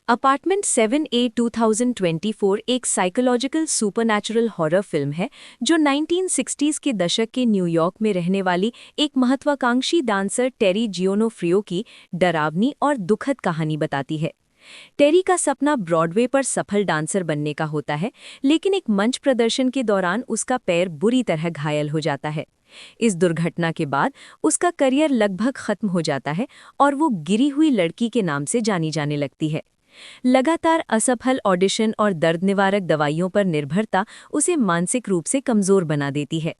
Apartment 7A 2024 एक psychological supernatural horror film है जो 1960s के दशक के न्यूयॉर्क में रहने वाली एक महत्वाकांक्षी डांसर टेरी जियोनोफ्रियो की डरावनी और दुखद कहानी बताती है। टेरी का सपना ब्रॉडवे पर सफल डांसर बनने का होता है, लेकिन एक मंच प्रदर्शन के दौरान उसका पैर बुरी तरह घायल हो जाता है। इस दुर्घटना के बाद उसका करियर लगभग खत्म हो जाता है और वो गिरी हुई लड़की के नाम से जानी जाने लगती है। लगातार असफल ऑडिशन और दर्द निवारक दवाइयों पर निर्भरता उसे मानसिक रूप से कमजोर बना देती है।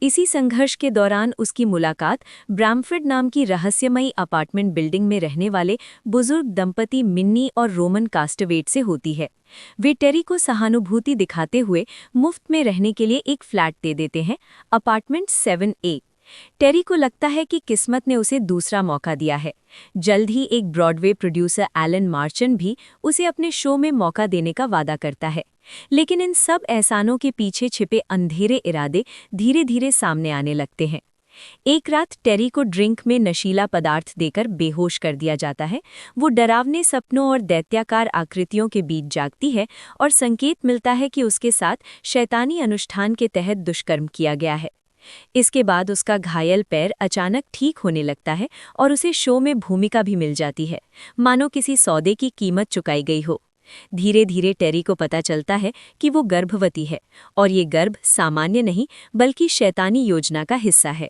इसी संघर्ष के दौरान उसकी मुलाकात ब्रैमफोर्ड नाम की रहस्यमयी अपार्टमेंट बिल्डिंग में रहने वाले बुजुर्ग दंपति मिन्नी और रोमन कास्टवेट से होती है। वे टेरी को सहानुभूति दिखाते हुए मुफ्त में रहने के लिए एक फ्लैट दे देते हैं, अपार्टमेंट 7A। टेरी को लगता है कि किस्मत ने उसे दूसरा मौका दिया है। जल्द ही एक ब्रॉडवे प्रोड्यूसर एलन मार्चन भी उसे अपने शो में मौका देने का वादा करता है, लेकिन इन सब एहसानों के पीछे छिपे अंधेरे इरादे धीरे धीरे सामने आने लगते हैं। एक रात टेरी को ड्रिंक में नशीला पदार्थ देकर बेहोश कर दिया जाता है। वो डरावने सपनों और दैत्याकार आकृतियों के बीच जागती है और संकेत मिलता है कि उसके साथ शैतानी अनुष्ठान के तहत दुष्कर्म किया गया है। इसके बाद उसका घायल पैर अचानक ठीक होने लगता है और उसे शो में भूमिका भी मिल जाती है, मानो किसी सौदे की कीमत चुकाई गई हो। धीरे धीरे टेरी को पता चलता है कि वो गर्भवती है और ये गर्भ सामान्य नहीं बल्कि शैतानी योजना का हिस्सा है।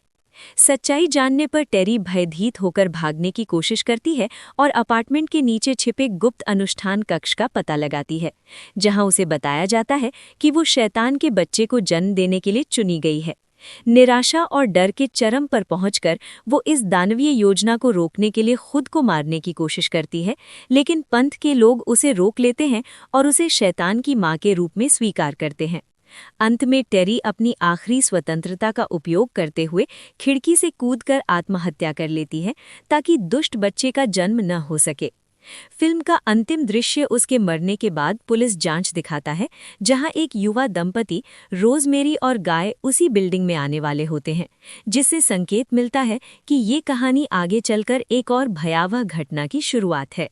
सच्चाई जानने पर टेरी भयभीत होकर भागने की कोशिश करती है और अपार्टमेंट के नीचे छिपे गुप्त अनुष्ठान कक्ष का पता लगाती है, जहां उसे बताया जाता है कि वो शैतान के बच्चे को जन्म देने के लिए चुनी गई है। निराशा और डर के चरम पर पहुंचकर वो इस दानवीय योजना को रोकने के लिए खुद को मारने की कोशिश करती है, लेकिन पंथ के लोग उसे रोक लेते हैं और उसे शैतान की मां के रूप में स्वीकार करते हैं। अंत में टेरी अपनी आखिरी स्वतंत्रता का उपयोग करते हुए खिड़की से कूदकर आत्महत्या कर लेती है ताकि दुष्ट बच्चे का जन्म न हो सके। फिल्म का अंतिम दृश्य उसके मरने के बाद पुलिस जांच दिखाता है, जहां एक युवा दंपति रोजमेरी और गाय उसी बिल्डिंग में आने वाले होते हैं, जिससे संकेत मिलता है कि ये कहानी आगे चलकर एक और भयावह घटना की शुरुआत है।